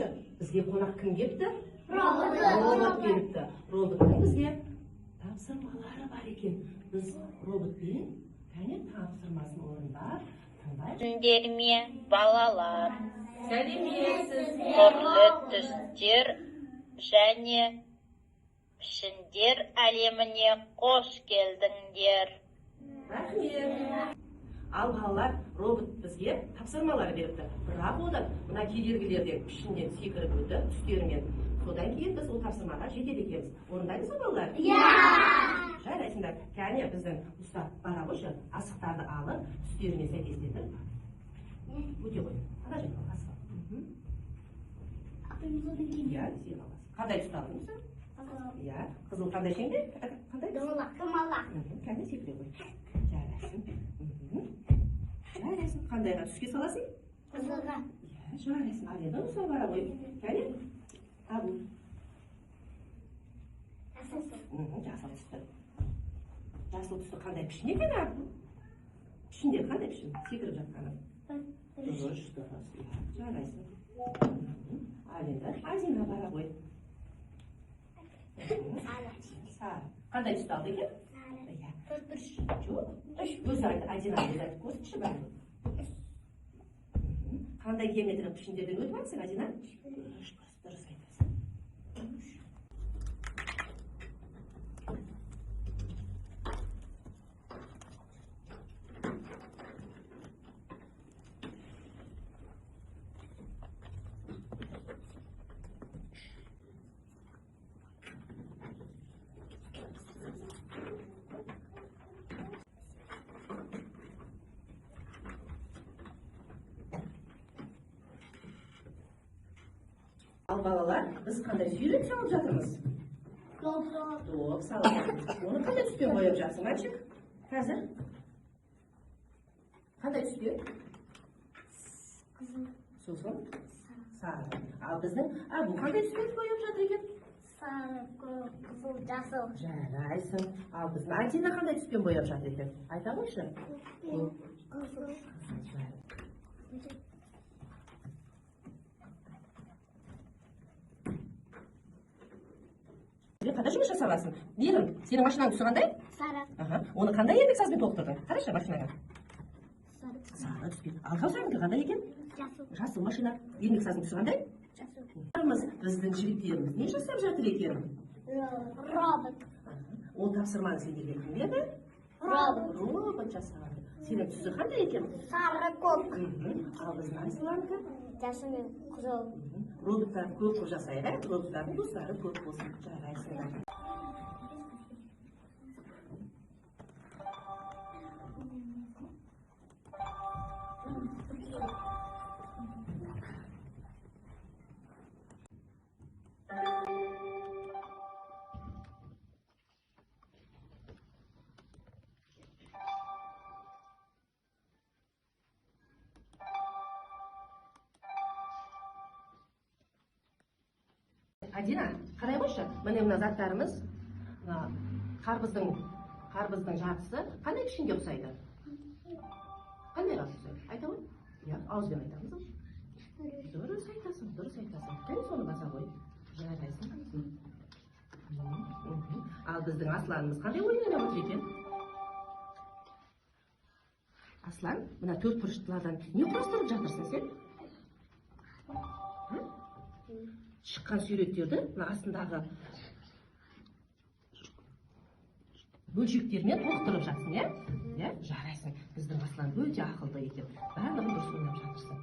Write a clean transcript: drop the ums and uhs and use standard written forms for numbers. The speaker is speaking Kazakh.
айтыңызшы, бізге қонақ кім келіпті? Робот келіпті. Роботтың бізге тапсырмалары бар екен. Біз роботпен кәне тапсырмасын орындап тыңдайық. Сіздерме балалар, Сәлеметсіз. түрлі түстер және пішіндер әлеміне қош келдіңдер. Рахмет. Ал балалар, робот бізге тапсырмалар беріпті. Бірақ одан мына кедергілерден пішіннен секіріп өтті, түстерінен. Содан кейін біз ол тапсырмаға жетеді екенбіз. Орындаймыз ба балалар? Жарайсыңдар. Кәне біздің ұстап бара қойшы, асықтарды алып, түстеріне сәйкестетіп. Өте қой. Ана жерге асық. Иә, сен аласың. Қандай ұстадың сен? Иә, қызыл қандай шеңде? Қандай? Домалақ. Кәне секіре қой. Жарайсың. Жарайсың. Қандайға түске саласың? Қызылға. Иә, жарайсың. Аренің ұстай бара қой. Кәне? Табу. Жасыл түсті. Жасыл түсті қандай пішін екен а? Пішіндер қандай пішін? Секіріп жатқаны. Дұрыс. Жарайсың. Аренді Азина бара қой. Сары. Қандай түсті алды екен? Жоқ. Өзі айтты, Азина айтты. Көрсінші бәрі. Қандай геометриялық пішіндерден өтіп алсың, Азина? Дұрыс айтасың. Ал балалар, біз қандай сүйрек салып жатырмыз? Доп салып жатырмыз. Оны қандай түспен бояп жатсың, мальчик? Қазір? Қандай түспен? Сосын? Сары. Ал біздің, бұл қандай түспен бояп жатыр екен? Сары, қызыл, жасыл. Жарайсың. Ал біздің Азина қандай түспен бояп жатыр екен? Айта қойшы. Қызыл. Қандай жұмыс жасаласың? Берім, сенің машинаң түсі қандай? Сары. Оны қандай еңбек сазбен толықтырдың? Қарашы машинаға. Сары түспен. Ал қаусағыңды қандай екен? Жасыл. Жасыл машина. Еңбек сазың түсі қандай? Жасыл. Біздің жігіттеріміз не жасап жатыр екен? Робот. Ол тапсырманы сендерге кім берді? Робот жасады. Сенің түсі қандай екен? Сары, көк. Ал біздің Айсыланікі? Жасыл мен қызыл. Роботтар көп қып жасайды, роботтардың достары көп болсын. Жарайсыңдар. Адина, қарай қойшы, міне мына заттарымыз, қарбыздың жартысы қандай пішінге ұқсайды? Қандай ұқсайды? Айта қой? Иә, ауызбен айтамыз. Дұрыс айтасың. Кәне соны баса қой. Жарайсың. Ал біздің Асланымыз қандай ойын ойнап отыр екен? Аслан, мына төрт бұрыштылардан не құрастырып жатырсың сен? Шыққан суреттерді астындағы бөлшектермен толықтырып жатсың, иә? Жарайсың. Біздің Аслан өте ақылды екен. Барлығын дұрыс ойнап жатырсың.